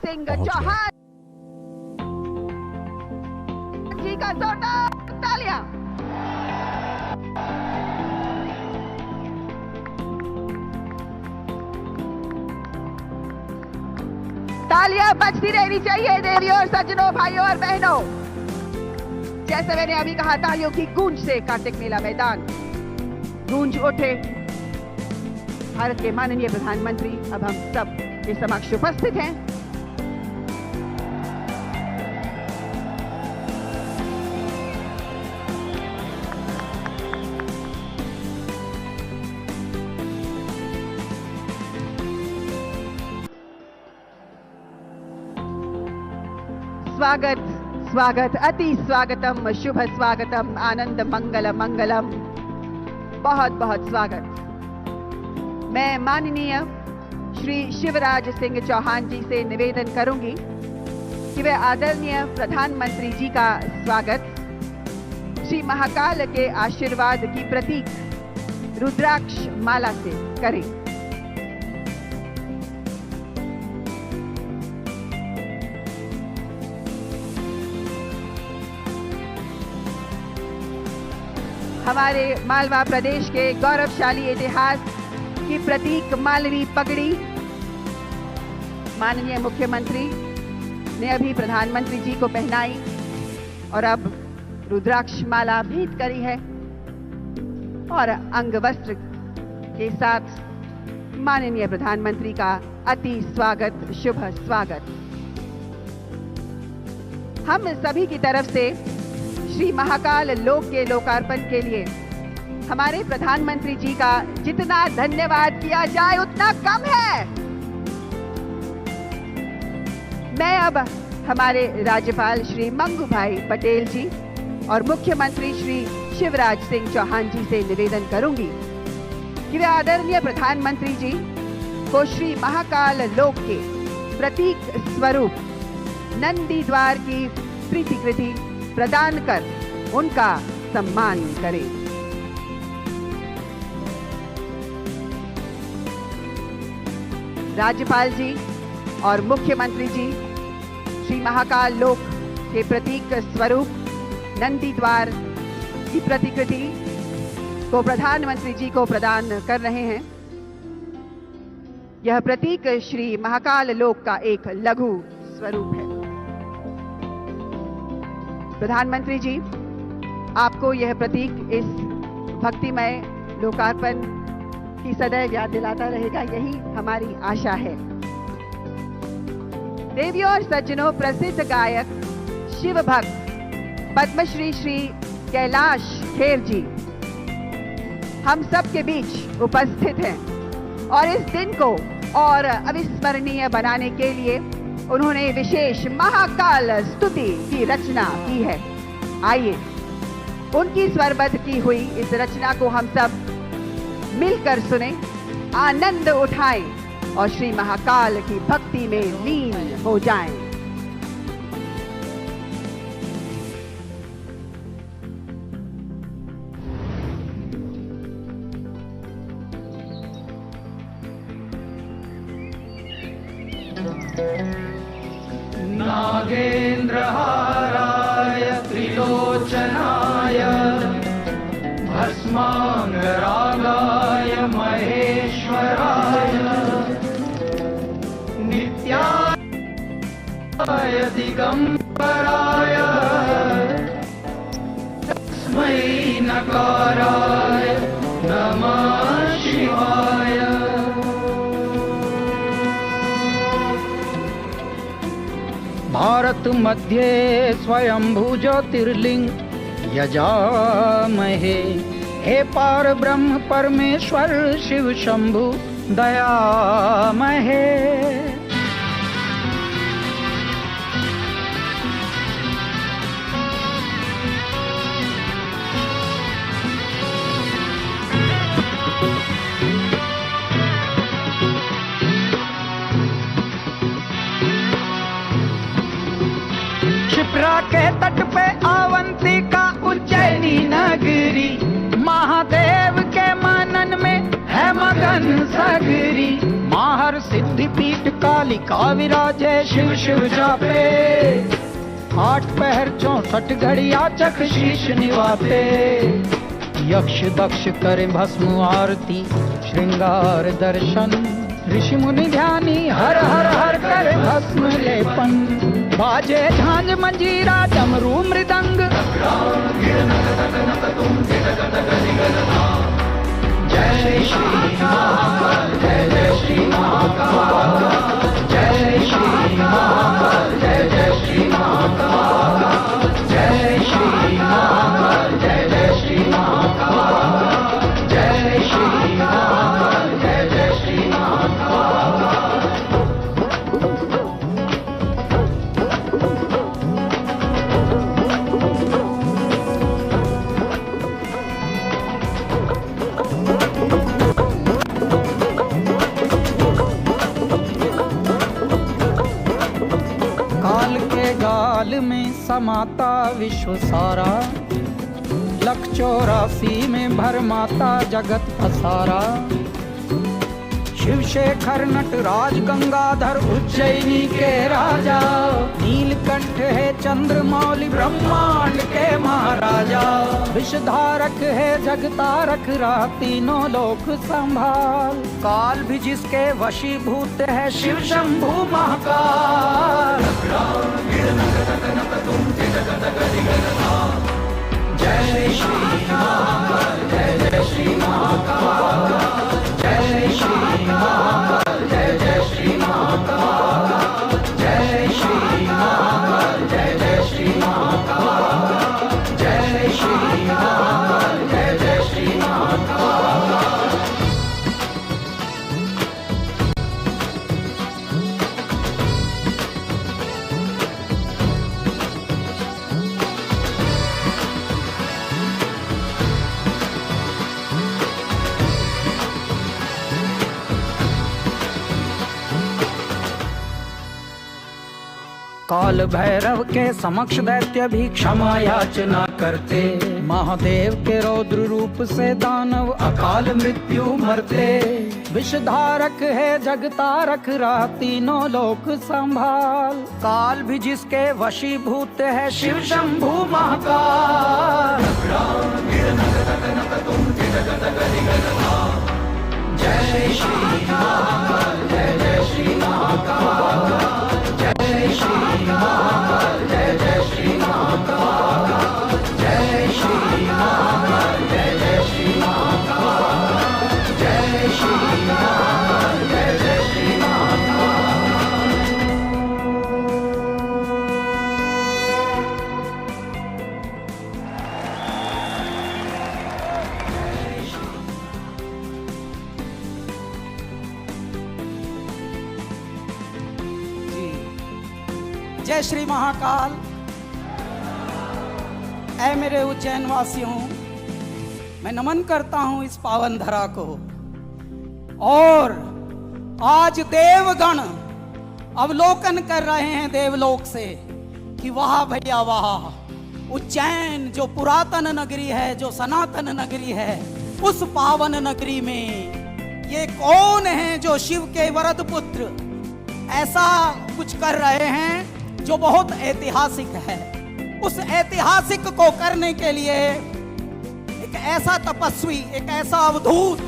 सिंह चौहान जी का जोरदार तालियां। तालियां बजती रहनी चाहिए देवियों और सज्जनों, भाइयों और बहनों। जैसे मैंने अभी कहा, तालियों की गूंज से कार्तिक मेला मैदान गूंज उठे। भारत के माननीय प्रधानमंत्री अब हम सब के समक्ष उपस्थित हैं। स्वागत स्वागत अति स्वागतम, शुभ स्वागतम, आनंद मंगल मंगलम, बहुत बहुत स्वागत। मैं माननीय श्री शिवराज सिंह चौहान जी से निवेदन करूंगी कि वे आदरणीय प्रधानमंत्री जी का स्वागत श्री महाकाल के आशीर्वाद की प्रतीक रुद्राक्ष माला से करें। हमारे मालवा प्रदेश के गौरवशाली इतिहास की प्रतीक मालवी पगड़ी माननीय मुख्यमंत्री ने अभी प्रधानमंत्री जी को पहनाई और अब रुद्राक्ष माला भेंट करी है और अंग वस्त्र के साथ माननीय प्रधानमंत्री का अति स्वागत, शुभ स्वागत। हम सभी की तरफ से श्री महाकाल लोक के लोकार्पण के लिए हमारे प्रधानमंत्री जी का जितना धन्यवाद किया जाए उतना कम है। मैं अब हमारे राज्यपाल श्री मंगू भाई पटेल जी और मुख्यमंत्री श्री शिवराज सिंह चौहान जी से निवेदन करूंगी कि वे आदरणीय प्रधानमंत्री जी को श्री महाकाल लोक के प्रतीक स्वरूप नंदी द्वार की प्रीतिकृति प्रदान कर उनका सम्मान करें। राज्यपाल जी और मुख्यमंत्री जी श्री महाकाल लोक के प्रतीक स्वरूप नंदी द्वार की प्रतिकृति को प्रधानमंत्री जी को प्रदान कर रहे हैं। यह प्रतीक श्री महाकाल लोक का एक लघु स्वरूप है। प्रधानमंत्री जी, आपको यह प्रतीक इस भक्तिमय लोकार्पण की सदैव याद दिलाता रहेगा, यही हमारी आशा है। देवियों और सज्जनों, प्रसिद्ध गायक शिव भक्त पद्मश्री श्री कैलाश खेर जी हम सब के बीच उपस्थित हैं और इस दिन को और अविस्मरणीय बनाने के लिए उन्होंने विशेष महाकाल स्तुति की रचना की है। आइए उनकी स्वरबद्ध की हुई इस रचना को हम सब मिलकर सुने, आनंद उठाएं और श्री महाकाल की भक्ति में लीन हो जाएं। नागेन्द्रहाराय त्रिलोचनाय भस्मांगरागाय महेश्वराय नित्याय दिगंबराय तस्मै नकाराय नमः शिवाय। भारत मध्ये स्वयंभू ज्योतिर्लिंग यजामहे, हे पार ब्रह्म परमेश्वर शिव शंभु दयामहे। क्षिप्रा के तट पे अवंतिका उज्जैनी नगरी, महादेव के मनन में है मगन सगरी। गिरी, माहर सिद्धि पीठ कालिका विराजे, शिव शिव जापे। 8 पहर 64 घड़िया चक शीश निवाते, यक्ष दक्ष करे भस्म आरती, श्रृंगार दर्शन, ऋषि मुनि ध्यानी हर हर हर करे भस्म लेपन। बाजे झांझ मंजीरा डमरू मृदंग, जय श्री महाकाल, जय जय श्री महाकाल, जय श्री महाकाल, जय जय श्री महाकाल, जय श्री महाकाल, जय जय श्री महाकाल, जय श्री महाकाल, जय जय श्री महाकाल। गाल में समाता विश्व सारा, 184 में भरमाता जगत पसारा। शिव शेखर नटराज गंगाधर उज्जैनी के राजा, नीलकंठ है चंद्रमौली ब्रह्मांड के महाराजा। विषधारक है जगतारक रहा तीनों लोक संभाल, काल भी जिसके वशीभूत है शिव शंभु महाकाल। जय श्री महाकाल, जय जय श्री महाकाल, जय श्री महाकाल, जय जय श्री महाकाल, जय श्री महाकाल, जय जय श्री महाकाल, जय श्री महाकाल, जय जय श्री महाकाल। काल भैरव के समक्ष दैत्य भी क्षमा याचना करते, महादेव के रौद्र रूप से दानव अकाल मृत्यु मरते। विषधारक है जगतारक रहा तीनों लोक संभाल, काल भी जिसके वशीभूत है शिव शंभु महाकाल। जय श्री महाकाल, जय जय श्री महाकाल, जय श्री महाकाल, जय जय श्री महाकाल, जय श्री महाकाल, जय जय श्री महाकाल, जय श्री महाकाल, जय जय श्री महाकाल। जय श्री महाकाल। ऐ मेरे उज्जैन वासियों, मैं नमन करता हूं इस पावन धरा को। और आज देवगण अवलोकन कर रहे हैं देवलोक से कि वाह भैया वाह, उज्जैन जो पुरातन नगरी है, जो सनातन नगरी है, उस पावन नगरी में ये कौन है जो शिव के वरद पुत्र ऐसा कुछ कर रहे हैं जो बहुत ऐतिहासिक है। उस ऐतिहासिक को करने के लिए एक ऐसा तपस्वी, एक ऐसा अवधूत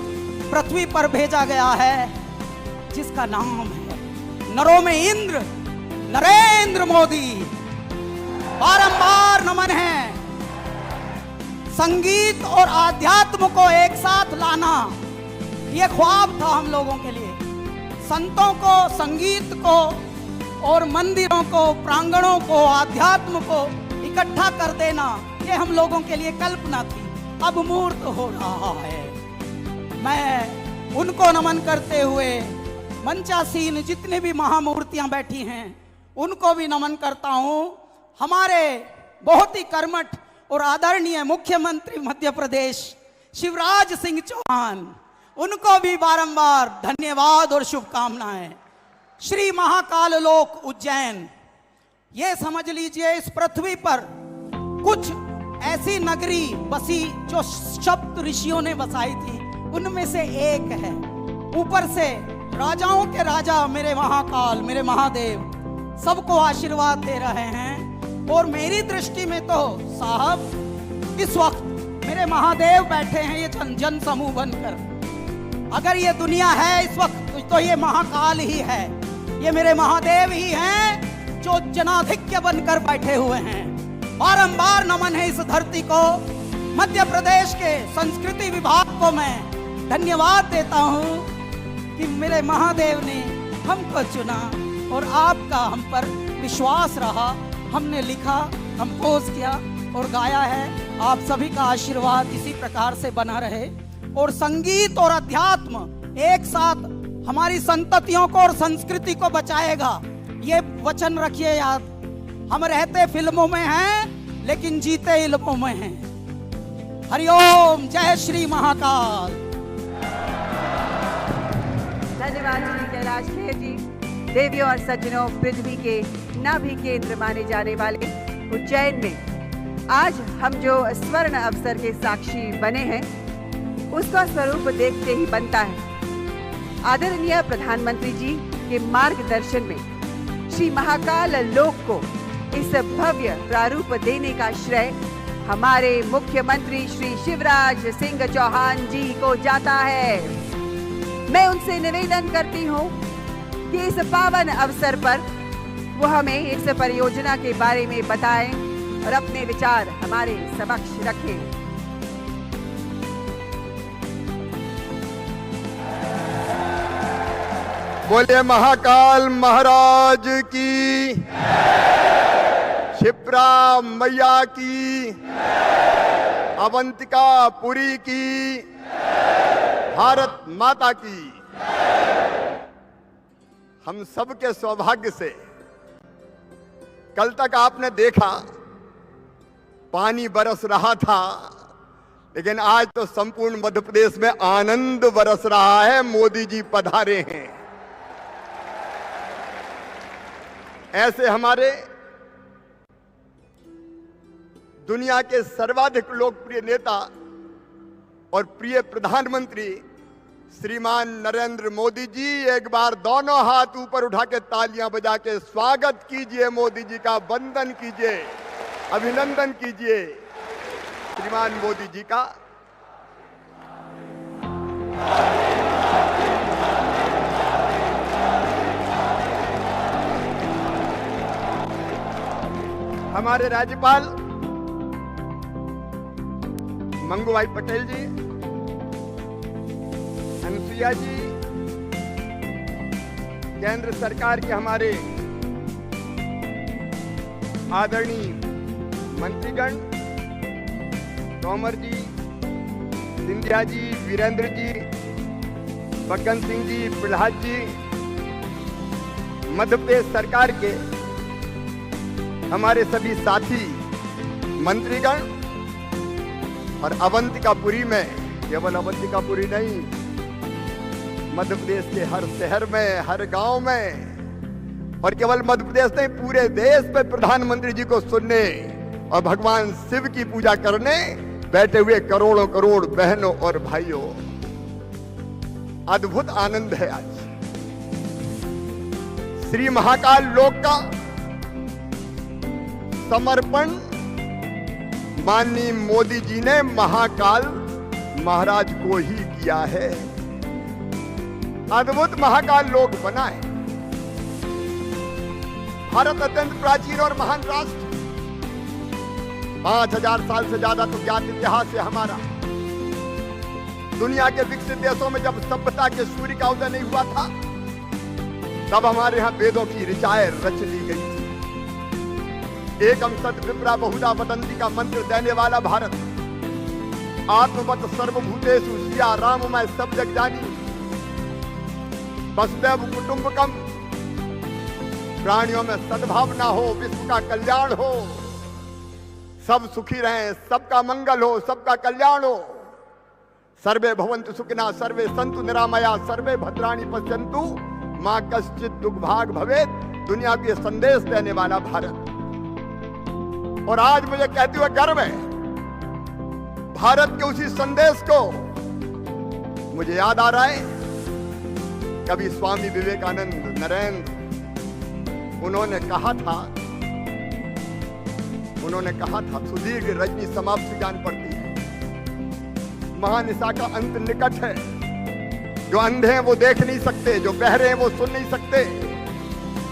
पृथ्वी पर भेजा गया है जिसका नाम है नरों में इंद्र, नरेंद्र मोदी। बारंबार नमन है। संगीत और आध्यात्म को एक साथ लाना ये ख्वाब था हम लोगों के लिए। संतों को, संगीत को और मंदिरों को, प्रांगणों को, आध्यात्म को इकट्ठा कर देना ये हम लोगों के लिए कल्पना थी। अब मूर्त हो रहा है। मैं उनको नमन करते हुए मंचासीन जितने भी महामूर्तियां बैठी हैं उनको भी नमन करता हूं। हमारे बहुत ही कर्मठ और आदरणीय मुख्यमंत्री मध्य प्रदेश शिवराज सिंह चौहान, उनको भी बारंबार धन्यवाद और शुभकामनाएं। श्री महाकाल लोक उज्जैन, ये समझ लीजिए इस पृथ्वी पर कुछ ऐसी नगरी बसी जो सप्त ऋषियों ने बसाई थी, उनमें से एक है। ऊपर से राजाओं के राजा मेरे महाकाल, मेरे महादेव सबको आशीर्वाद दे रहे हैं। और मेरी दृष्टि में तो साहब इस वक्त मेरे महादेव बैठे हैं, ये जन समूह बनकर। अगर ये दुनिया है इस वक्त तो ये महाकाल ही है, ये मेरे महादेव ही हैं जो जनाधिक्य बनकर बैठे हुए हैं। बारंबार नमन है इस धरती को। मध्य प्रदेश के संस्कृति विभाग को मैं धन्यवाद देता हूं कि मेरे महादेव ने हमको चुना और आपका हम पर विश्वास रहा। हमने लिखा, कंपोज किया और गाया है। आप सभी का आशीर्वाद इसी प्रकार से बना रहे और संगीत और अध्यात्म एक साथ हमारी संततियों को और संस्कृति को बचाएगा। ये वचन रखिए याद। हम रहते फिल्मों में हैं लेकिन जीते इल्मों में हैं। हरिओम, जय श्री महाकाल। धन्यवाद श्री कैलाश खेर जी। देवियों और सज्जनों, पृथ्वी के नाभि केंद्र माने जाने वाले उज्जैन में आज हम जो स्वर्ण अवसर के साक्षी बने हैं उसका स्वरूप देखते ही बनता है। आदरणीय प्रधानमंत्री जी के मार्गदर्शन में श्री महाकाल लोक को इस भव्य प्रारूप देने का श्रेय हमारे मुख्यमंत्री श्री शिवराज सिंह चौहान जी को जाता है। मैं उनसे निवेदन करती हूँ कि इस पावन अवसर पर वो हमें इस परियोजना के बारे में बताएं और अपने विचार हमारे समक्ष रखें। बोले महाकाल महाराज की, क्षिप्रा मैया की, अवंतिका पुरी की, भारत माता की। हम सबके सौभाग्य से कल तक आपने देखा पानी बरस रहा था, लेकिन आज तो संपूर्ण मध्य प्रदेश में आनंद बरस रहा है। मोदी जी पधारे हैं। ऐसे हमारे दुनिया के सर्वाधिक लोकप्रिय नेता और प्रिय प्रधानमंत्री श्रीमान नरेंद्र मोदी जी, एक बार दोनों हाथ ऊपर उठा के तालियां बजा के स्वागत कीजिए। मोदी जी का वंदन कीजिए, अभिनंदन कीजिए श्रीमान मोदी जी का। हमारे राज्यपाल मंगू भाई पटेल जी, अनुसुईया जी, केंद्र सरकार के हमारे आदरणीय मंत्रीगण, तोमर जी, सिंधिया जी, वीरेंद्र जी, फग्गन सिंह जी, प्रहलाद जी, मध्य प्रदेश सरकार के हमारे सभी साथी मंत्रीगण और अवंतिकापुरी में, केवल अवंतिकापुरी नहीं, मध्य प्रदेश के हर शहर में, हर गांव में, और केवल मध्य प्रदेश नहीं पूरे देश में प्रधानमंत्री जी को सुनने और भगवान शिव की पूजा करने बैठे हुए करोड़ों करोड़ बहनों और भाइयों, अद्भुत आनंद है। आज श्री महाकाल लोक का समर्पण माननीय मोदी जी ने महाकाल महाराज को ही किया है। अद्भुत महाकाल लोक बना है। भारत अत्यंत प्राचीन और महान राष्ट्र, 5000 साल से ज्यादा तो ज्ञात इतिहास है हमारा। दुनिया के विकसित देशों में जब सभ्यता के सूर्य का उदय नहीं हुआ था, तब हमारे यहाँ वेदों की ऋचाएं रच ली गई थी। एकम सत विप्रा बहुधा वदंती का मंत्र देने वाला भारत, आत्मवत सर्वभूतेषु सिया राम मैं सब जग जानी, वसुदैव कुटुंबकम, प्राणियों में सद्भावना हो, विश्व का कल्याण हो, सब सुखी रहें, सबका मंगल हो, सबका कल्याण हो। सर्वे भवन्तु सुखिनः, सर्वे सन्तु निरामया, सर्वे भद्राणि पश्यन्तु मां कश्चित् दुर्भाग् भवेत्। दुनिया को यह संदेश देने वाला भारत। और आज मुझे कहते हुए गर्व है, भारत के उसी संदेश को मुझे याद आ रहा है कभी स्वामी विवेकानंद नरेंद्र उन्होंने कहा था सुदीर्घ रजनी समाप्ति जान पड़ती है, महानिशा का अंत निकट है। जो अंधे हैं वो देख नहीं सकते, जो बहरे हैं वो सुन नहीं सकते,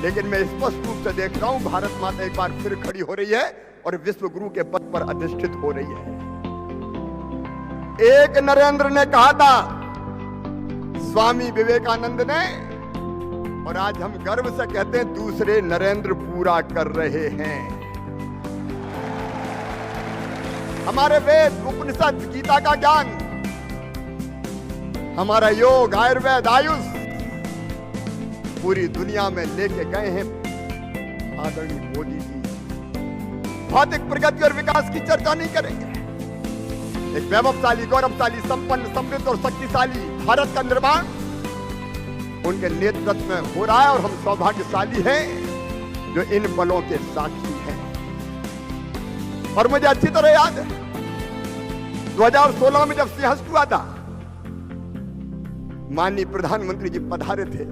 लेकिन मैं स्पष्ट रूप से देख रहा हूं भारत माता एक बार फिर खड़ी हो रही है और विश्व गुरु के पद पर अधिष्ठित हो रही है। एक नरेंद्र ने कहा था, स्वामी विवेकानंद ने, और आज हम गर्व से कहते हैं दूसरे नरेंद्र पूरा कर रहे हैं। हमारे वेद, उपनिषद, गीता का ज्ञान, हमारा योग, आयुर्वेद, आयुष पूरी दुनिया में लेके गए हैं आदरणीय मोदी जी। भौतिक प्रगति और विकास की चर्चा नहीं करेंगे। एक वैभवशाली, गौरवशाली, संपन्न, समृद्ध और शक्तिशाली भारत का निर्माण उनके नेतृत्व में हो रहा है और हम सौभाग्यशाली हैं जो इन बलों के साक्षी हैं। और मुझे अच्छी तरह याद है 2016 में जब सिंहस्थ हुआ था, माननीय प्रधानमंत्री जी पधारे थे।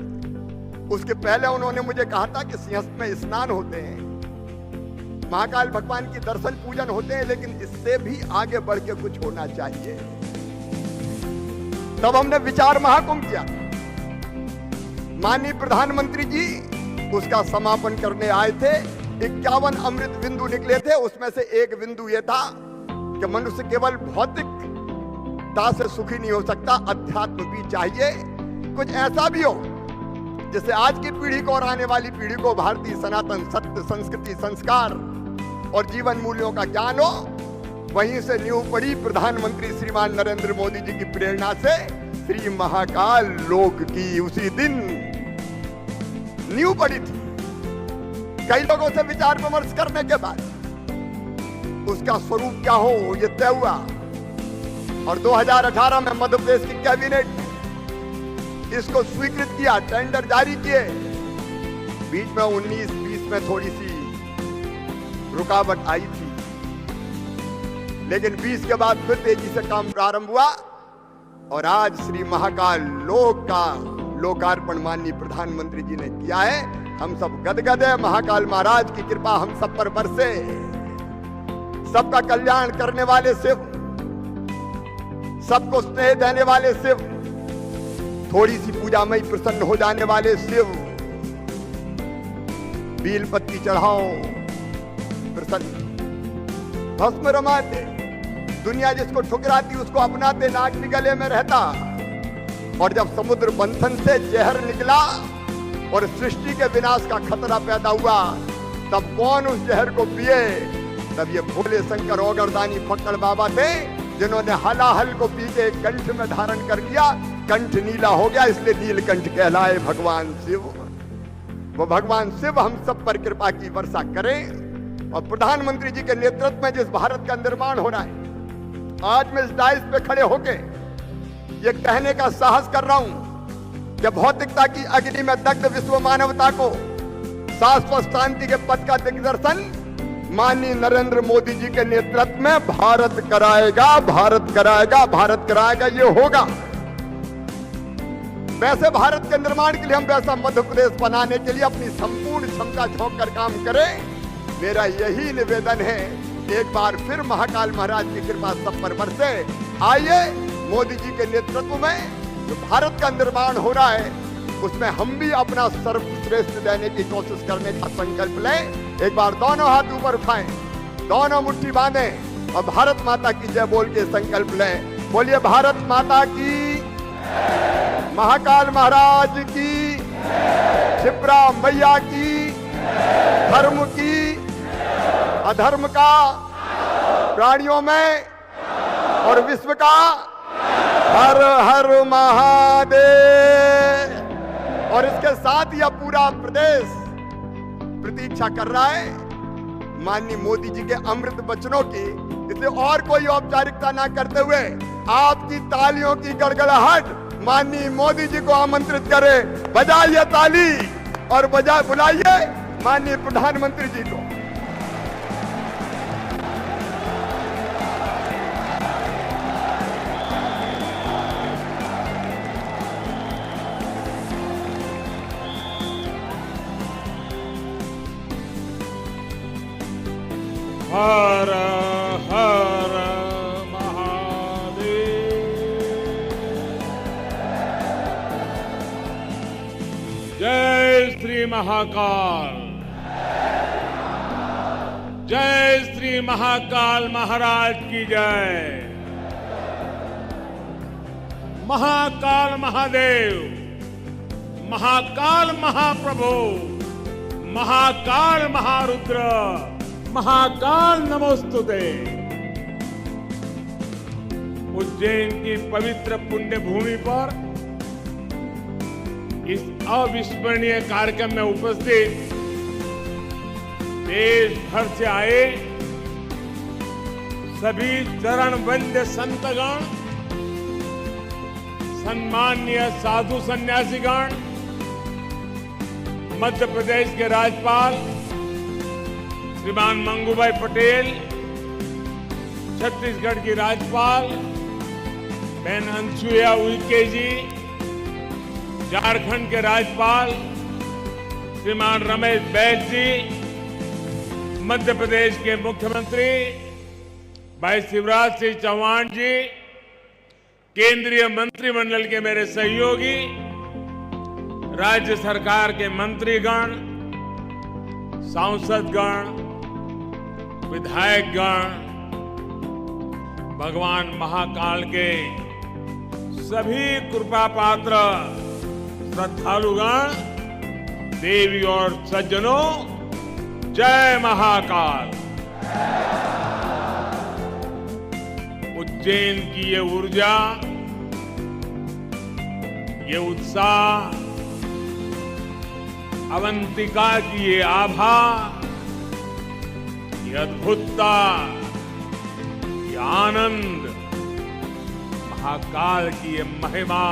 उसके पहले उन्होंने मुझे कहा था कि सिंहस्थ में स्नान होते हैं, महाकाल भगवान की दर्शन पूजन होते हैं, लेकिन इससे भी आगे बढ़ के कुछ होना चाहिए। तब हमने विचार महाकुंभ किया। माननीय प्रधानमंत्री जी उसका समापन करने आए थे। 51 अमृत बिंदु निकले थे। उसमें से एक बिंदु यह था कि मनुष्य केवल भौतिकता से सुखी नहीं हो सकता, अध्यात्म भी चाहिए। कुछ ऐसा भी हो जिससे आज की पीढ़ी को और आने वाली पीढ़ी को भारतीय सनातन सत्य, संस्कृति, संस्कार और जीवन मूल्यों का ज्ञान हो। वहीं से नींव पड़ी प्रधानमंत्री श्रीमान नरेंद्र मोदी जी की प्रेरणा से श्री महाकाल लोक की। उसी दिन नींव पड़ी थी। कई लोगों से विचार विमर्श करने के बाद उसका स्वरूप क्या हो ये तय हुआ और 2018 में मध्य प्रदेश की कैबिनेट ने इसको स्वीकृत किया, टेंडर जारी किए। बीच में 19-20 में थोड़ी सी रुकावट आई थी, लेकिन 20 के बाद फिर तेजी से काम प्रारंभ हुआ और आज श्री महाकाल लोक का लोकार्पण माननीय प्रधानमंत्री जी ने किया है। हम सब गदगद है। महाकाल महाराज की कृपा हम सब पर बरसे। सबका कल्याण करने वाले शिव, सबको स्नेह देने वाले शिव, थोड़ी सी पूजा में ही प्रसन्न हो जाने वाले शिव, बील पत्ती चढ़ाओ प्रसन्न, भस्म रमाते, दुनिया जिसको ठुकराती उसको अपनाते, नाग भी गले में रहता। और जब समुद्र मंथन से जहर निकला और सृष्टि के विनाश का खतरा पैदा हुआ, तब कौन उस जहर को पिए? तब ये भोले शंकर ओगरदानी फक्कड़ बाबा थे, जिन्होंने हलाहल को पी के कंठ में धारण कर लिया। कंठ नीला हो गया, इसलिए नीलकंठ कहलाए भगवान शिव। वो भगवान शिव हम सब पर कृपा की वर्षा करें। और प्रधानमंत्री जी के नेतृत्व में जिस भारत का निर्माण हो रहा है, आज मैं इस डाइस पे खड़े होके ये कहने का साहस कर रहा हूं कि भौतिकता की अग्नि में दग्ध विश्व मानवता को शाश्वत शांति के पथ का दिग्दर्शन माननीय नरेंद्र मोदी जी के नेतृत्व में भारत कराएगा, भारत कराएगा, भारत कराएगा। ये होगा। वैसे भारत के निर्माण के लिए हम वैसा मध्य प्रदेश बनाने के लिए अपनी संपूर्ण क्षमता झोंक कर काम करें। मेरा यही निवेदन है। एक बार फिर महाकाल महाराज की कृपा सब पर बरसे। आइए मोदी जी के नेतृत्व में जो भारत का निर्माण हो रहा है, उसमें हम भी अपना सर्वश्रेष्ठ देने की कोशिश करने का संकल्प लें। एक बार दोनों हाथ ऊपर उठाएं, दोनों मुट्ठी बांधें और भारत माता की जय बोल के संकल्प लें। बोलिए भारत माता की, महाकाल महाराज की, क्षिप्रा मैया की, धर्म की, अधर्म का, प्राणियों में और विश्व का हर हर महादेव। और इसके साथ यह पूरा प्रदेश प्रतीक्षा कर रहा है माननीय मोदी जी के अमृत वचनों की। इसलिए और कोई औपचारिकता ना करते हुए आपकी तालियों की गड़गड़ाहट माननीय मोदी जी को आमंत्रित करें। बजाइए ताली और बुलाइए माननीय प्रधानमंत्री जी को। हर हर महादेव। जय श्री महाकाल। जय श्री महाकाल महाराज की जय। महाकाल महादेव, महाकाल महाप्रभु, महाकाल महारुद्र, महाकाल नमोस्तुते। उज्जैन की पवित्र पुण्य भूमि पर इस अविस्मरणीय कार्यक्रम में उपस्थित देश भर से आए सभी चरण वंद्य संतगण, सम्माननीय साधु सन्यासीगण, मध्य प्रदेश के राज्यपाल श्रीमान मंगूभाई पटेल, छत्तीसगढ़ की राज्यपाल बहन अनसुईया उइके जी, झारखंड के राज्यपाल श्रीमान रमेश बैस जी, मध्य प्रदेश के मुख्यमंत्री भाई शिवराज सिंह चौहान जी, केंद्रीय मंत्रिमंडल के मेरे सहयोगी, राज्य सरकार के मंत्रीगण, सांसदगण, विधायकगण, भगवान महाकाल के सभी कृपा पात्र श्रद्धालुगण, देवी और सज्जनों, जय महाकाल। उज्जैन की ये ऊर्जा, ये उत्साह, अवंतिका की ये आभा, ये अद्भुतता, ये आनंद, महाकाल की ये महिमा,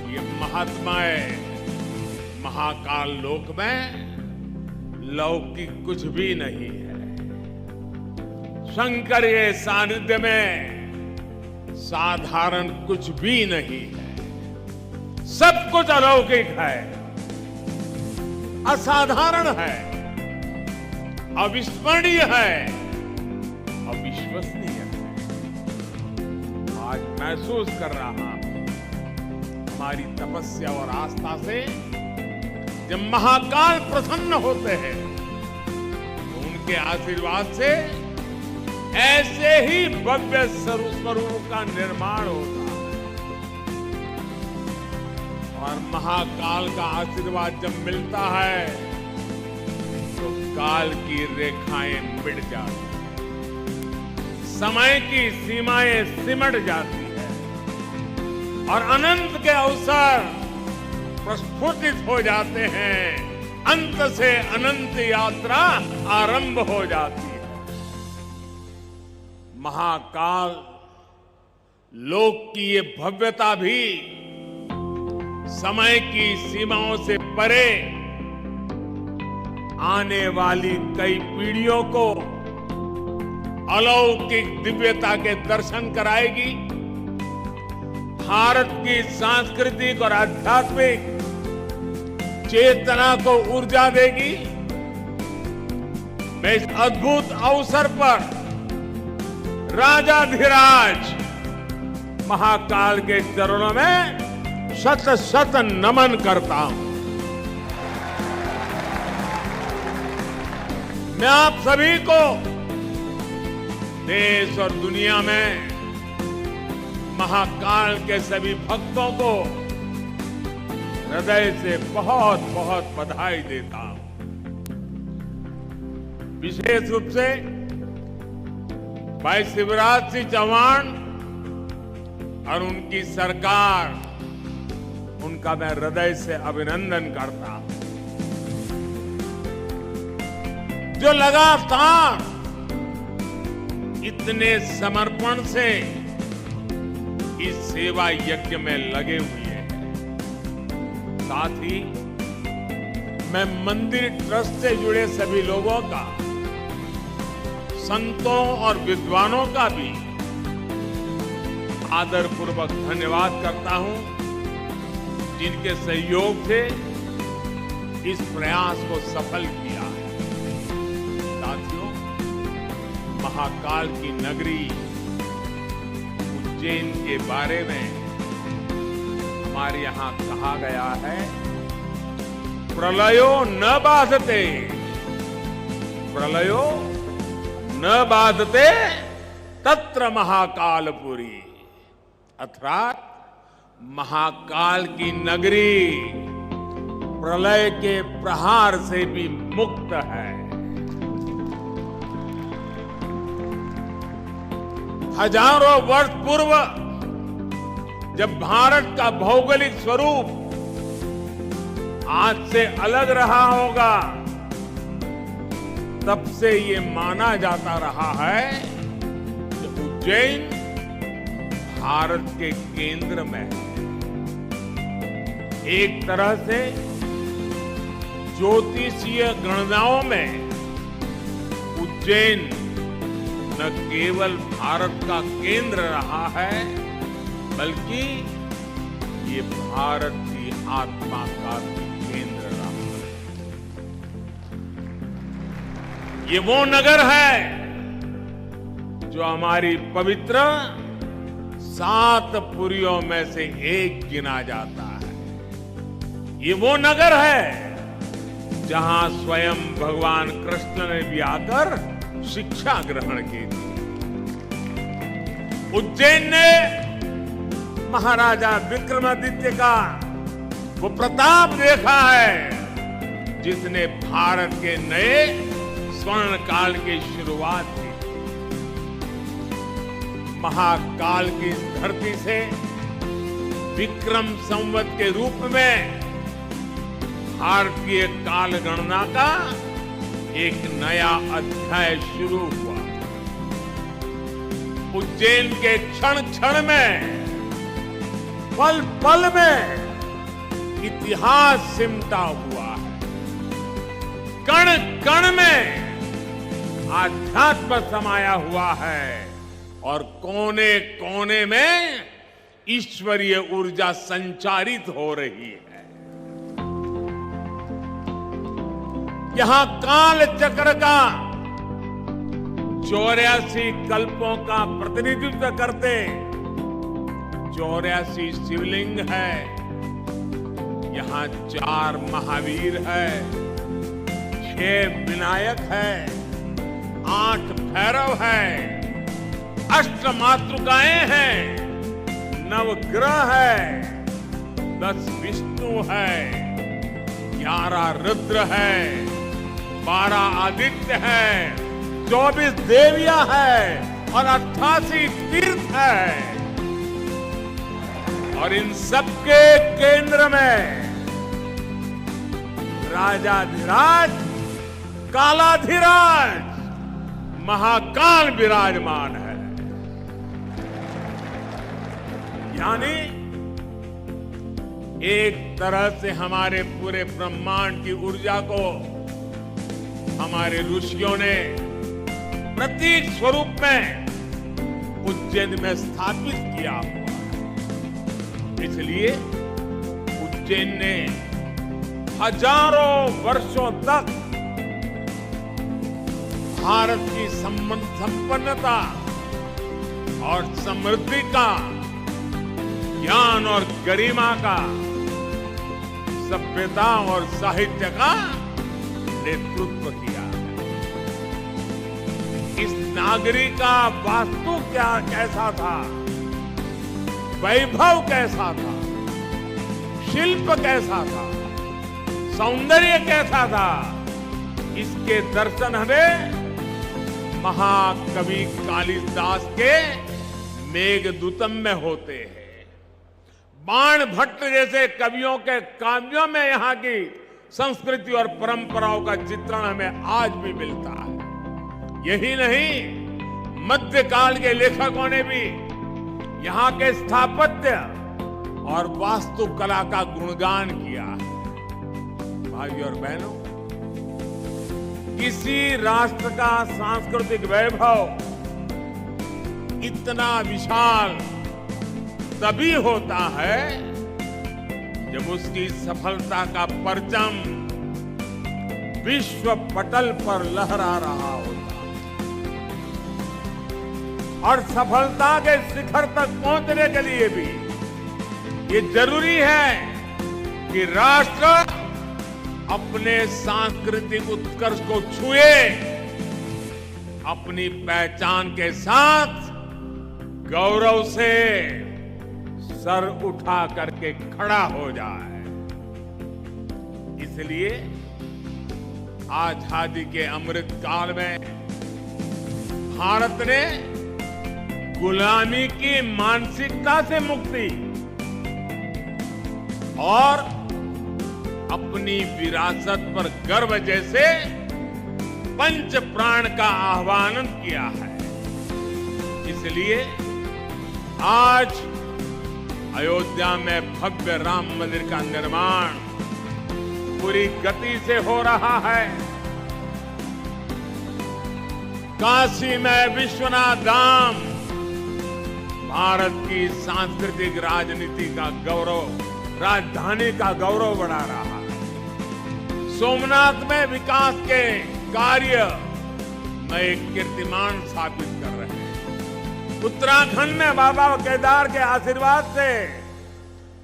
ये महात्माए, महाकाल लोक में लौकिक कुछ भी नहीं है। शंकर के सानिध्य में साधारण कुछ भी नहीं है। सब कुछ अलौकिक है, असाधारण है, अविस्मरणीय है, अविश्वसनीय है। आज महसूस कर रहा हूं हमारी तपस्या और आस्था से जब महाकाल प्रसन्न होते हैं तो उनके आशीर्वाद से ऐसे ही भव्य स्वरूप का निर्माण होता है। और महाकाल का आशीर्वाद जब मिलता है तो काल की रेखाएं मिट जाती हैं, समय की सीमाएं सिमट जाती है और अनंत के अवसर प्रस्फुटित हो जाते हैं। अंत से अनंत यात्रा आरंभ हो जाती है। महाकाल लोक की ये भव्यता भी समय की सीमाओं से परे आने वाली कई पीढ़ियों को अलौकिक दिव्यता के दर्शन कराएगी। भारत की सांस्कृतिक और आध्यात्मिक चेतना को ऊर्जा देगी। मैं इस अद्भुत अवसर पर राजाधिराज महाकाल के चरणों में शत शत नमन करता हूं। मैं आप सभी को देश और दुनिया में महाकाल के सभी भक्तों को हृदय से बहुत बहुत बधाई देता हूं। विशेष रूप से भाई शिवराज सिंह चौहान और उनकी सरकार, उनका मैं हृदय से अभिनंदन करता हूं, जो लगातार इतने समर्पण से इस सेवा यज्ञ में लगे हुए हैं। साथ ही मैं मंदिर ट्रस्ट से जुड़े सभी लोगों का, संतों और विद्वानों का भी आदरपूर्वक धन्यवाद करता हूं, जिनके सहयोग से इस प्रयास को सफल किया है। साथियों, महाकाल की नगरी उज्जैन के बारे में हमारे यहां कहा गया है, प्रलयो न बाधते, प्रलयो न बाधते तत्र महाकालपुरी, अर्थात महाकाल की नगरी प्रलय के प्रहार से भी मुक्त है। हजारों वर्ष पूर्व जब भारत का भौगोलिक स्वरूप आज से अलग रहा होगा, तब से ये माना जाता रहा है कि उज्जैन भारत के केंद्र में है। एक तरह से ज्योतिषीय गणनाओं में उज्जैन न केवल भारत का केंद्र रहा है, बल्कि ये भारत की आत्मा का भी केंद्र रहा है। ये वो नगर है जो हमारी पवित्र 7 पुरियों में से एक गिना जाता है। ये वो नगर है जहां स्वयं भगवान कृष्ण ने भी आकर शिक्षा ग्रहण की थी। उज्जैन ने महाराजा विक्रमादित्य का वो प्रताप देखा है जिसने भारत के नए स्वर्ण काल की शुरुआत की। महाकाल की इस धरती से विक्रम संवत के रूप में भारतीय काल गणना का एक नया अध्याय शुरू हुआ। उज्जैन के क्षण क्षण में, पल पल में इतिहास सिमटा हुआ है। कण कण में आध्यात्म समाया हुआ है और कोने कोने में ईश्वरीय ऊर्जा संचारित हो रही है। यहां काल चक्र का 84 कल्पों का प्रतिनिधित्व करते 84 शिवलिंग है। यहां 4 महावीर है, 6 विनायक है, 8 भैरव है, 8 मातृकाएं हैं, 9 ग्रह है, 10 विष्णु है, 11 रुद्र है, 12 आदित्य है, 24 देवियां है और 88 तीर्थ है। और इन सबके केंद्र में राजाधिराज, कालाधिराज, महाकाल विराजमान है। यानी एक तरह से हमारे पूरे ब्रह्मांड की ऊर्जा को हमारे ऋषियों ने प्रतीक स्वरूप में उज्जैन में स्थापित किया हुआ है। इसलिए उज्जैन ने हजारों वर्षों तक भारत की संपन्नता और समृद्धि का, ज्ञान और गरिमा का, सभ्यता और साहित्य का नेतृत्व किया है। इस नागरी का वास्तु कैसा था, वैभव कैसा था, शिल्प कैसा था, सौंदर्य कैसा था, इसके दर्शन हमें महाकवि कालिदास के मेघदूतम में होते हैं। बाण भट्ट जैसे कवियों के काव्यों में यहाँ की संस्कृति और परंपराओं का चित्रण हमें आज भी मिलता है। यही नहीं, मध्यकाल के लेखकों ने भी यहाँ के स्थापत्य और वास्तुकला का गुणगान किया है। भाइयों और बहनों, किसी राष्ट्र का सांस्कृतिक वैभव इतना विशाल तभी होता है जब उसकी सफलता का परचम विश्व पटल पर लहरा रहा होता है। और सफलता के शिखर तक पहुंचने के लिए भी ये जरूरी है कि राष्ट्र अपने सांस्कृतिक उत्कर्ष को छुए, अपनी पहचान के साथ गौरव से सर उठा करके खड़ा हो जाए। इसलिए आजादी के अमृत काल में भारत ने गुलामी की मानसिकता से मुक्ति और अपनी विरासत पर गर्व जैसे पंच प्राण का आह्वान किया है। इसलिए आज अयोध्या में भव्य राम मंदिर का निर्माण पूरी गति से हो रहा है। काशी में विश्वनाथ धाम भारत की सांस्कृतिक राजनीति का गौरव, राजधानी का गौरव बढ़ा रहा है। सोमनाथ में विकास के कार्य में एक कीर्तिमान स्थापित कर रहे हैं। उत्तराखंड में बाबा केदार के आशीर्वाद से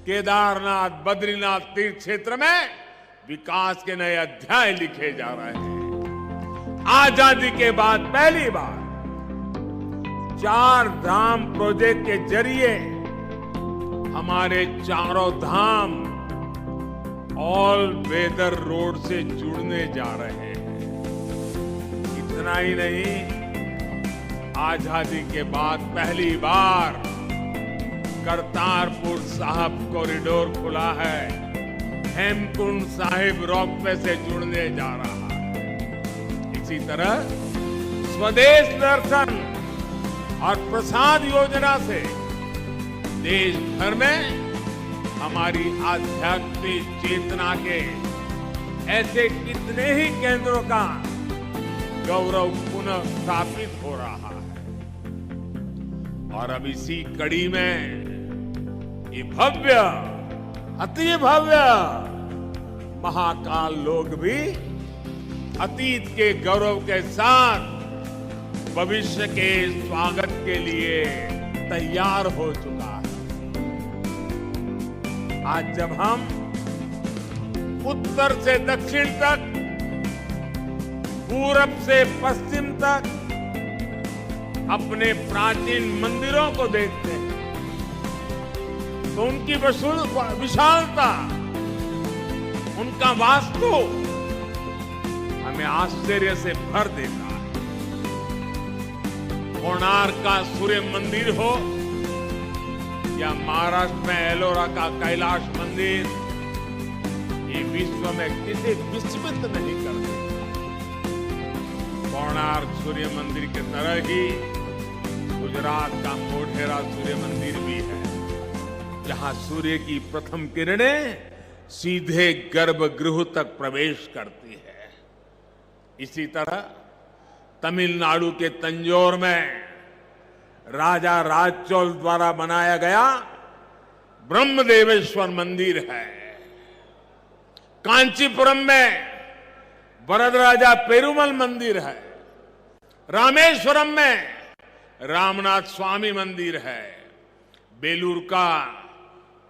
केदारनाथ, बद्रीनाथ तीर्थ क्षेत्र में विकास के नए अध्याय लिखे जा रहे हैं। आजादी के बाद पहली बार 4 धाम प्रोजेक्ट के जरिए हमारे चारों धाम ऑल वेदर रोड से जुड़ने जा रहे हैं। इतना ही नहीं, आजादी के बाद पहली बार करतारपुर साहिब कॉरिडोर खुला है, हेमकुंड साहिब रोपवे से जुड़ने जा रहा है। इसी तरह स्वदेश दर्शन और प्रसाद योजना से देश भर में हमारी आध्यात्मिक चेतना के ऐसे कितने ही केंद्रों का गौरव पुनः स्थापित हो रहा है। और अब इसी कड़ी में ये भव्य, अति भव्य महाकाल लोक भी अतीत के गौरव के साथ भविष्य के स्वागत के लिए तैयार हो चुका है। आज जब हम उत्तर से दक्षिण तक, पूरब से पश्चिम तक अपने प्राचीन मंदिरों को देखते हैं तो उनकी विशालता, उनका वास्तु हमें आश्चर्य से भर देता है। कोणार्क का सूर्य मंदिर हो या महाराष्ट्र में एलोरा का कैलाश मंदिर, ये विश्व में किसी विस्मित नहीं करते। कोणार्क सूर्य मंदिर के तरह ही गुजरात का मोढेरा सूर्य मंदिर भी है, जहां सूर्य की प्रथम किरणें सीधे गर्भगृह तक प्रवेश करती है। इसी तरह तमिलनाडु के तंजौर में राजा राजचोल द्वारा बनाया गया ब्रह्मदेवेश्वर मंदिर है। कांचीपुरम में वरदराजा पेरुमल मंदिर है। रामेश्वरम में रामनाथ स्वामी मंदिर है। बेलूर का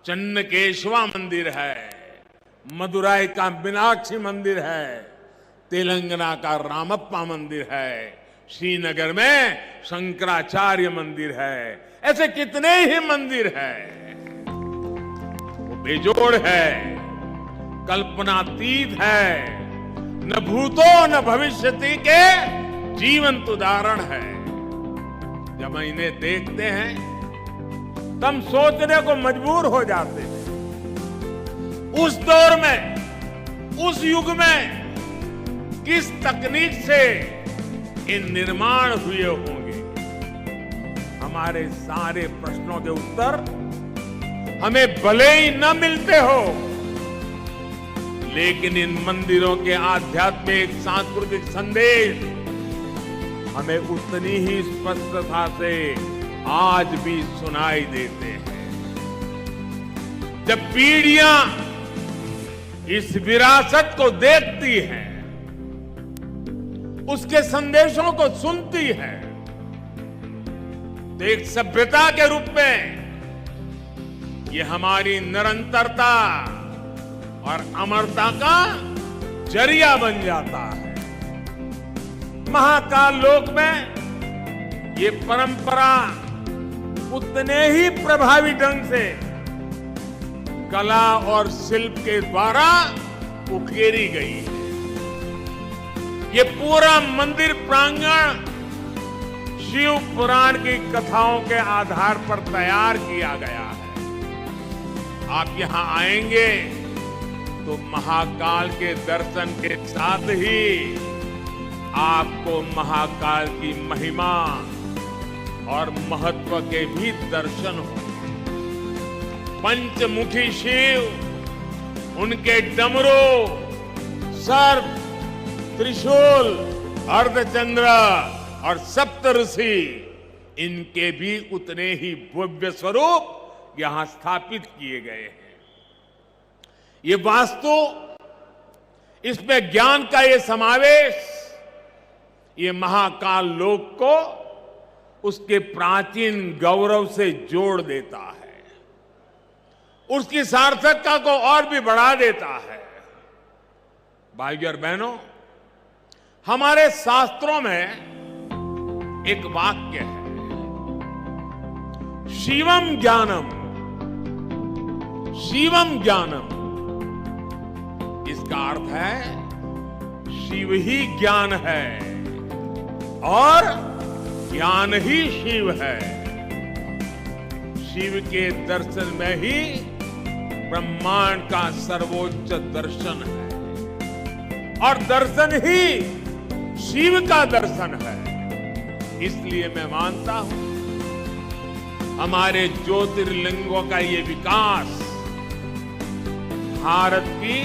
चन्नकेशवा मंदिर है। मदुराई का मीनाक्षी मंदिर है। तेलंगाना का रामप्पा मंदिर है। श्रीनगर में शंकराचार्य मंदिर है। ऐसे कितने ही मंदिर हैं। वो बेजोड़ है, कल्पनातीत है, न भूतो न भविष्यति के जीवंत उदाहरण है। जब इन्हें देखते हैं तब सोचने को मजबूर हो जाते हैं, उस दौर में, उस युग में किस तकनीक से इन निर्माण हुए होंगे। हमारे सारे प्रश्नों के उत्तर हमें भले ही न मिलते हो, लेकिन इन मंदिरों के आध्यात्मिक सांस्कृतिक संदेश हमें उतनी ही स्पष्टता से आज भी सुनाई देते हैं। जब पीढ़ियां इस विरासत को देखती हैं, उसके संदेशों को सुनती हैं, तो एक सभ्यता के रूप में ये हमारी निरंतरता और अमरता का जरिया बन जाता है। महाकाल लोक में ये परंपरा उतने ही प्रभावी ढंग से कला और शिल्प के द्वारा उकेरी गई है। ये पूरा मंदिर प्रांगण शिव पुराण की कथाओं के आधार पर तैयार किया गया है। आप यहां आएंगे तो महाकाल के दर्शन के साथ ही आपको महाकाल की महिमा और महत्व के भी दर्शन हो। पंचमुखी शिव, उनके डमरू, सर्प, त्रिशूल, अर्धचंद्र और सप्तऋषि, इनके भी उतने ही भव्य स्वरूप यहां स्थापित किए गए हैं। ये वास्तु, इसमें ज्ञान का ये समावेश, ये महाकाल लोक को उसके प्राचीन गौरव से जोड़ देता है, उसकी सार्थकता को और भी बढ़ा देता है। भाइयों और बहनों, हमारे शास्त्रों में एक वाक्य है, शिवम ज्ञानम, शिवम ज्ञानम। इसका अर्थ है शिव ही ज्ञान है और ज्ञान ही शिव है। शिव के दर्शन में ही ब्रह्मांड का सर्वोच्च दर्शन है और दर्शन ही शिव का दर्शन है। इसलिए मैं मानता हूं हमारे ज्योतिर्लिंगों का ये विकास भारत की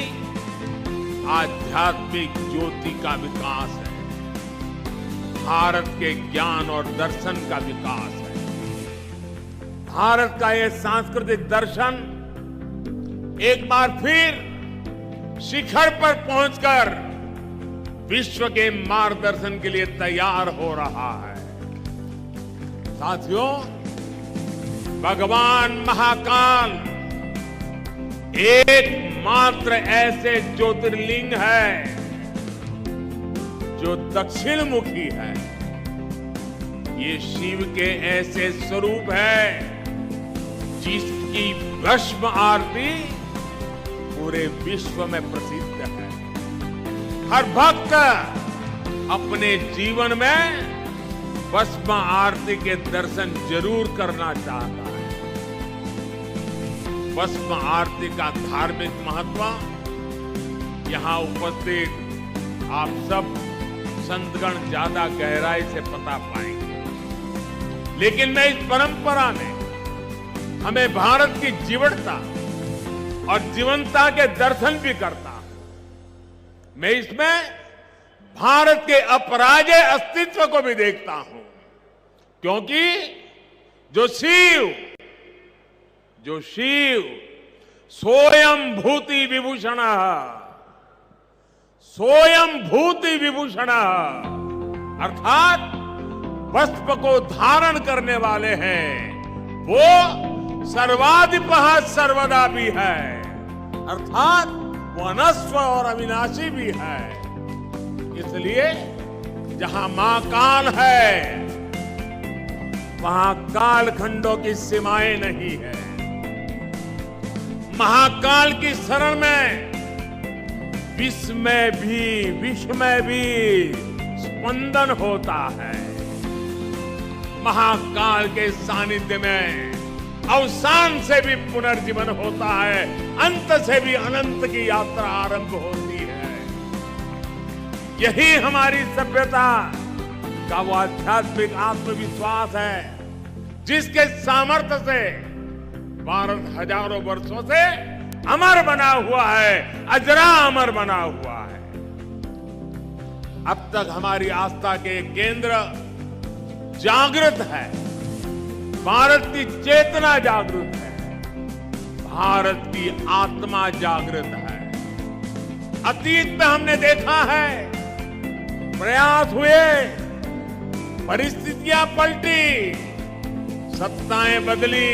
आध्यात्मिक ज्योति का विकास है, भारत के ज्ञान और दर्शन का विकास है। भारत का यह सांस्कृतिक दर्शन एक बार फिर शिखर पर पहुंचकर विश्व के मार्गदर्शन के लिए तैयार हो रहा है। साथियों, भगवान महाकाल एकमात्र ऐसे ज्योतिर्लिंग है जो दक्षिण मुखी है। ये शिव के ऐसे स्वरूप है जिसकी भस्म आरती पूरे विश्व में प्रसिद्ध है। हर भक्त अपने जीवन में भस्म आरती के दर्शन जरूर करना चाहता है। भस्म आरती का धार्मिक महत्व यहां उपस्थित आप सब संतगण ज्यादा गहराई से पता पाएंगे, लेकिन मैं इस परंपरा में हमें भारत की जीवटता और जीवंतता के दर्शन भी करता हूं। मैं इसमें भारत के अपराजेय अस्तित्व को भी देखता हूं, क्योंकि जो शिव सोयम भूति विभूषण, सोयम भूति विभूषण, अर्थात वस्त्र को धारण करने वाले हैं, वो सर्वाधिपः सर्वदा भी है, अर्थात वो अनस्व और अविनाशी भी है। इसलिए जहां महाकाल है वहां कालखंडों की सीमाएं नहीं है। महाकाल की शरण में विश्व में भी स्पंदन होता है। महाकाल के सानिध्य में अवसान से भी पुनर्जीवन होता है, अंत से भी अनंत की यात्रा आरंभ होती है। यही हमारी सभ्यता का वो आध्यात्मिक आत्मविश्वास है जिसके सामर्थ्य से भारत हजारों वर्षों से अमर बना हुआ है, अजरा अमर बना हुआ है। अब तक हमारी आस्था के केंद्र जागृत है, भारत की चेतना जागृत है, भारत की आत्मा जागृत है। अतीत में हमने देखा है प्रयास हुए, परिस्थितियां पलटी, सत्ताएं बदली,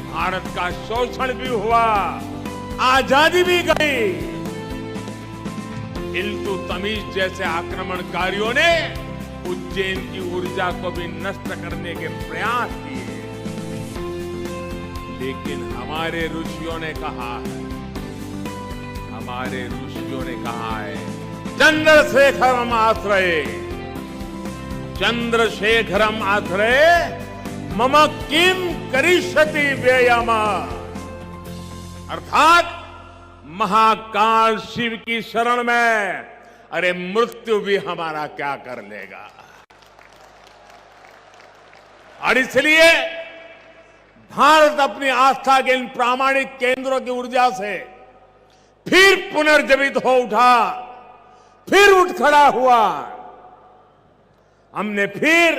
भारत का शोषण भी हुआ, आजादी भी गई। इल्तुतमिश जैसे आक्रमणकारियों ने उज्जैन की ऊर्जा को भी नष्ट करने के प्रयास किए, लेकिन हमारे ऋषियों ने कहा है, चंद्रशेखरम आश्रये मम किम करिष्यति व्ययम। अर्थात महाकाल शिव की शरण में, अरे मृत्यु भी हमारा क्या कर लेगा। और इसलिए भारत अपनी आस्था के इन प्रामाणिक केंद्रों की ऊर्जा से फिर पुनर्जीवित हो उठा, फिर उठ खड़ा हुआ। हमने फिर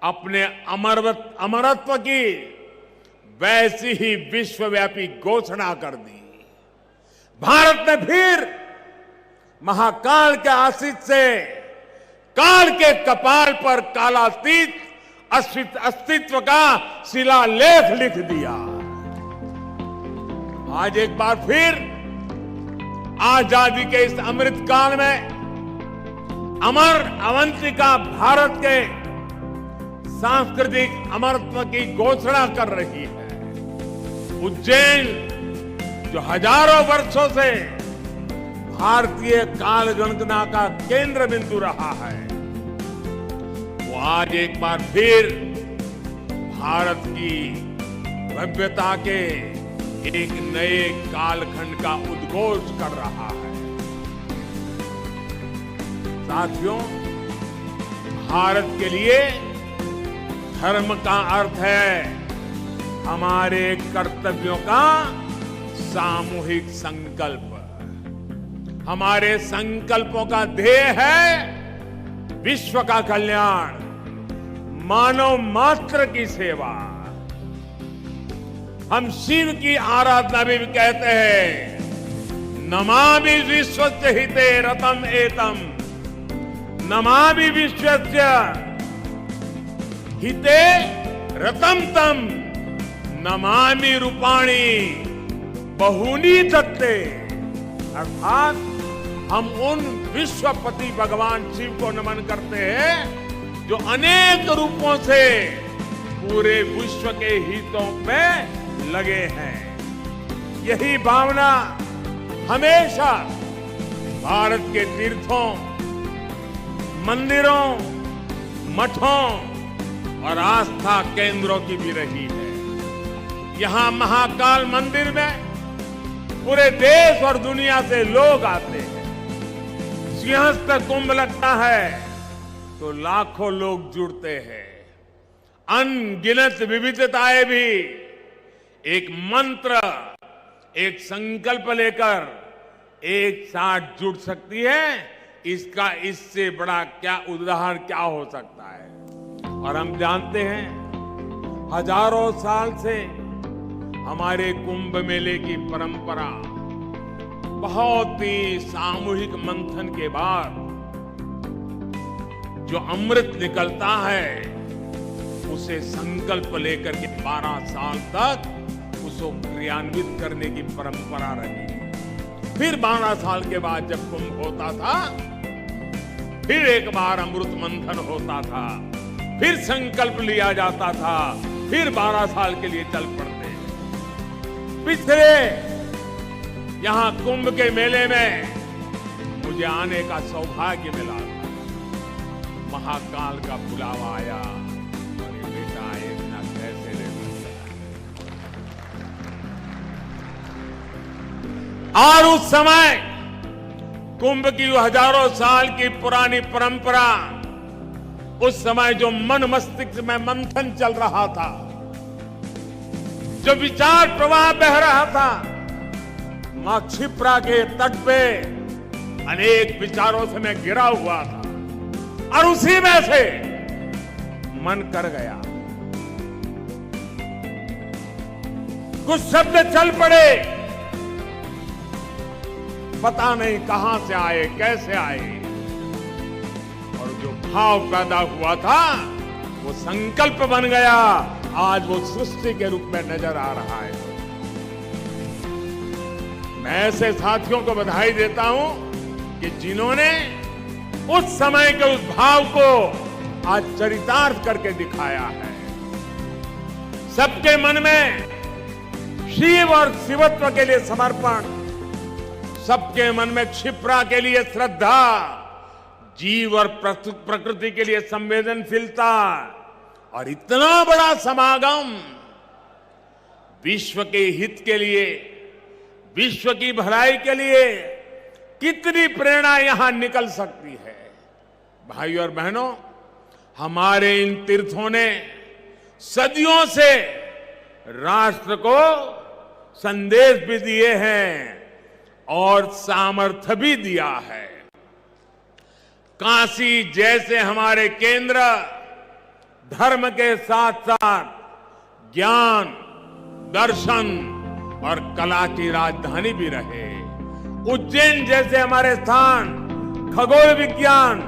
अपने अमरत्व की वैसी ही विश्वव्यापी घोषणा कर दी। भारत ने फिर महाकाल के आशीष से काल के कपाल पर कालातीत अस्तित्व का शिलालेख लिख दिया। आज एक बार फिर आजादी के इस अमृत काल में अमर अवंतिका भारत के सांस्कृतिक अमरत्व की घोषणा कर रही है। उज्जैन जो हजारों वर्षों से भारतीय काल गणना का केंद्र बिंदु रहा है, वो आज एक बार फिर भारत की भव्यता के एक नए कालखंड का उद्घोष कर रहा है। साथियों, भारत के लिए धर्म का अर्थ है हमारे कर्तव्यों का सामूहिक संकल्प। हमारे संकल्पों का ध्येय है विश्व का कल्याण, मानव मात्र की सेवा। हम शिव की आराधना भी कहते हैं, नमामि विश्वस्य हिते रतम एतम, नमामि विश्वस्य हिते रतम तम, नमामि रूपाणी बहूनि दत्ते। अर्थात हम उन विश्वपति भगवान शिव को नमन करते हैं जो अनेक रूपों से पूरे विश्व के हितों में लगे हैं। यही भावना हमेशा भारत के तीर्थों, मंदिरों, मठों और आस्था केंद्रों की भी रही है। यहां महाकाल मंदिर में पूरे देश और दुनिया से लोग आते हैं। सिंहस्थ कुंभ लगता है तो लाखों लोग जुड़ते हैं। अनगिनत विविधताएं भी एक मंत्र, एक संकल्प लेकर एक साथ जुड़ सकती है। इसका इससे बड़ा क्या उदाहरण क्या हो सकता है। और हम जानते हैं, हजारों साल से हमारे कुंभ मेले की परंपरा बहुत ही सामूहिक मंथन के बाद जो अमृत निकलता है, उसे संकल्प लेकर के 12 साल तक उसको क्रियान्वित करने की परंपरा रही। फिर 12 साल के बाद जब कुंभ होता था, फिर एक बार अमृत मंथन होता था, फिर संकल्प लिया जाता था, फिर 12 साल के लिए चल पड़ते। पिछले यहां कुंभ के मेले में मुझे आने का सौभाग्य मिला था। महाकाल का बुलावा आया और ये बेटा आए बिना कैसे ले सकता। और उस समय कुंभ की हजारों साल की पुरानी परंपरा, उस समय जो मन मस्तिष्क में मंथन चल रहा था, जो विचार प्रवाह बह रहा था, मां क्षिप्रा के तट पे अनेक विचारों से मैं घिरा हुआ था। और उसी में से मन कर गया, कुछ शब्द चल पड़े, पता नहीं कहां से आए, कैसे आए, और जो भाव पैदा हुआ था वो संकल्प बन गया, आज वो सृष्टि के रूप में नजर आ रहा है। मैं ऐसे साथियों को बधाई देता हूं कि जिन्होंने उस समय के उस भाव को आज चरितार्थ करके दिखाया है। सबके मन में शिव और शिवत्व के लिए समर्पण, सबके मन में क्षिप्रा के लिए श्रद्धा, जीव और प्रकृति के लिए संवेदनशीलता, और इतना बड़ा समागम विश्व के हित के लिए, विश्व की भलाई के लिए कितनी प्रेरणा यहां निकल सकती है। भाइयों और बहनों, हमारे इन तीर्थों ने सदियों से राष्ट्र को संदेश भी दिए हैं और सामर्थ्य भी दिया है। काशी जैसे हमारे केंद्र धर्म के साथ साथ ज्ञान, दर्शन और कला की राजधानी भी रहे। उज्जैन जैसे हमारे स्थान खगोल विज्ञान,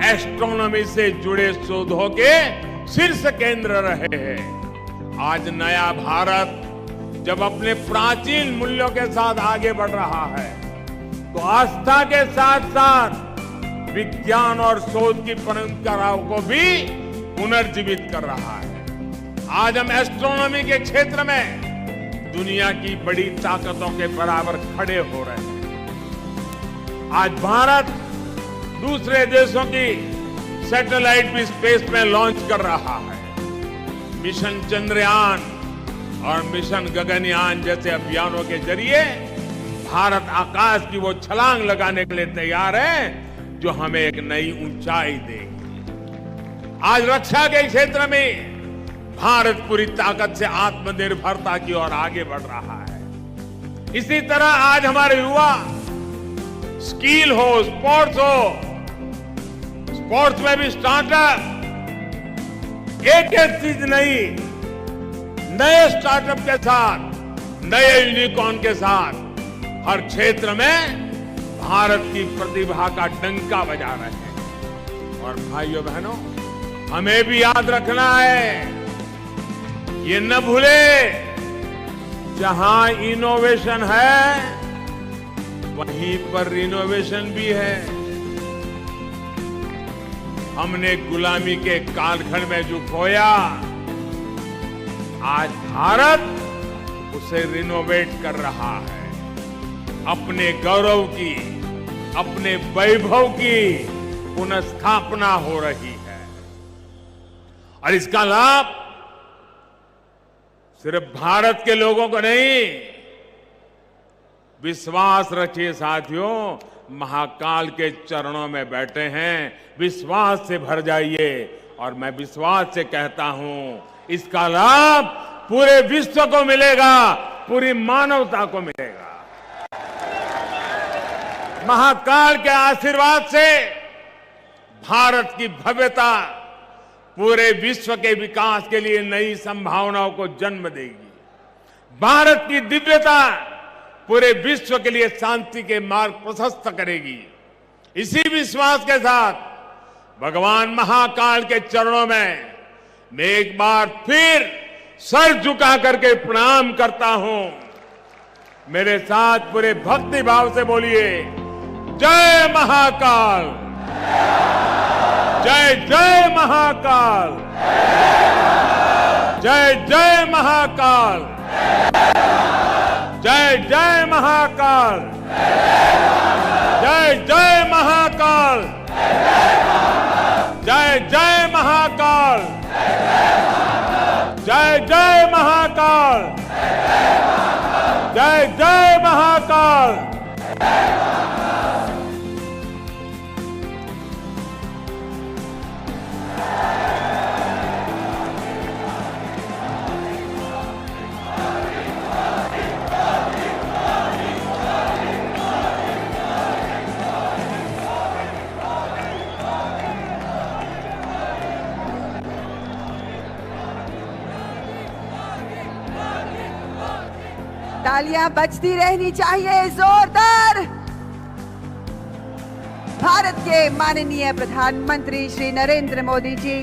एस्ट्रोनॉमी से जुड़े शोधों के शीर्ष केंद्र रहे हैं। आज नया भारत जब अपने प्राचीन मूल्यों के साथ आगे बढ़ रहा है, तो आस्था के साथ साथ विज्ञान और शोध की परंपराओं को भी पुनर्जीवित कर रहा है। आज हम एस्ट्रोनॉमी के क्षेत्र में दुनिया की बड़ी ताकतों के बराबर खड़े हो रहे हैं। आज भारत दूसरे देशों की सैटेलाइट भी स्पेस में लॉन्च कर रहा है। मिशन चंद्रयान और मिशन गगनयान जैसे अभियानों के जरिए भारत आकाश की वो छलांग लगाने के लिए तैयार है जो हमें एक नई ऊंचाई देगी। आज रक्षा के क्षेत्र में भारत पूरी ताकत से आत्मनिर्भरता की ओर आगे बढ़ रहा है। इसी तरह आज हमारे युवा स्किल हो, स्पोर्ट्स हो, स्पोर्ट्स में भी स्टार्टअप, एक चीज नहीं, नए स्टार्टअप के साथ, नए यूनिकॉर्न के साथ हर क्षेत्र में भारत की प्रतिभा का डंका बजा रहे हैं। और भाइयों बहनों, हमें भी याद रखना है, ये न भूले, जहां इनोवेशन है वहीं पर रिनोवेशन भी है। हमने गुलामी के कालखंड में जो खोया, आज भारत उसे रिनोवेट कर रहा है। अपने गौरव की, अपने वैभव की पुनर्स्थापना हो रही है। और इसका लाभ सिर्फ भारत के लोगों को नहीं, विश्वास रखिए साथियों, महाकाल के चरणों में बैठे हैं, विश्वास से भर जाइए। और मैं विश्वास से कहता हूं, इसका लाभ पूरे विश्व को मिलेगा, पूरी मानवता को मिलेगा। महाकाल के आशीर्वाद से भारत की भव्यता पूरे विश्व के विकास के लिए नई संभावनाओं को जन्म देगी। भारत की दिव्यता पूरे विश्व के लिए शांति के मार्ग प्रशस्त करेगी। इसी विश्वास के साथ भगवान महाकाल के चरणों में मैं एक बार फिर सर झुका करके प्रणाम करता हूं। मेरे साथ पूरे भक्ति भाव से बोलिए, जय महाकाल, जय जय महाकाल, जय जय महाकाल, जय जय महाकाल, जय जय महाकाल, जय जय महाकाल, जय जय महाकाल, जय जय महाकाल। तालियां बजती रहनी चाहिए जोरदार। भारत के माननीय प्रधानमंत्री श्री नरेंद्र मोदी जी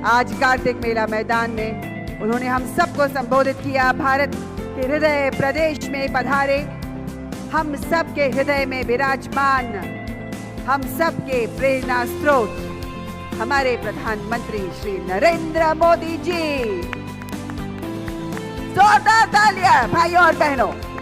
आज कार्तिक मेला मैदान में उन्होंने हम सबको संबोधित किया। भारत के हृदय प्रदेश में पधारे, हम सबके हृदय में विराजमान, हम सबके प्रेरणा स्रोत हमारे प्रधानमंत्री श्री नरेंद्र मोदी जी। जोरदार तालियां भाइयों और बहनों।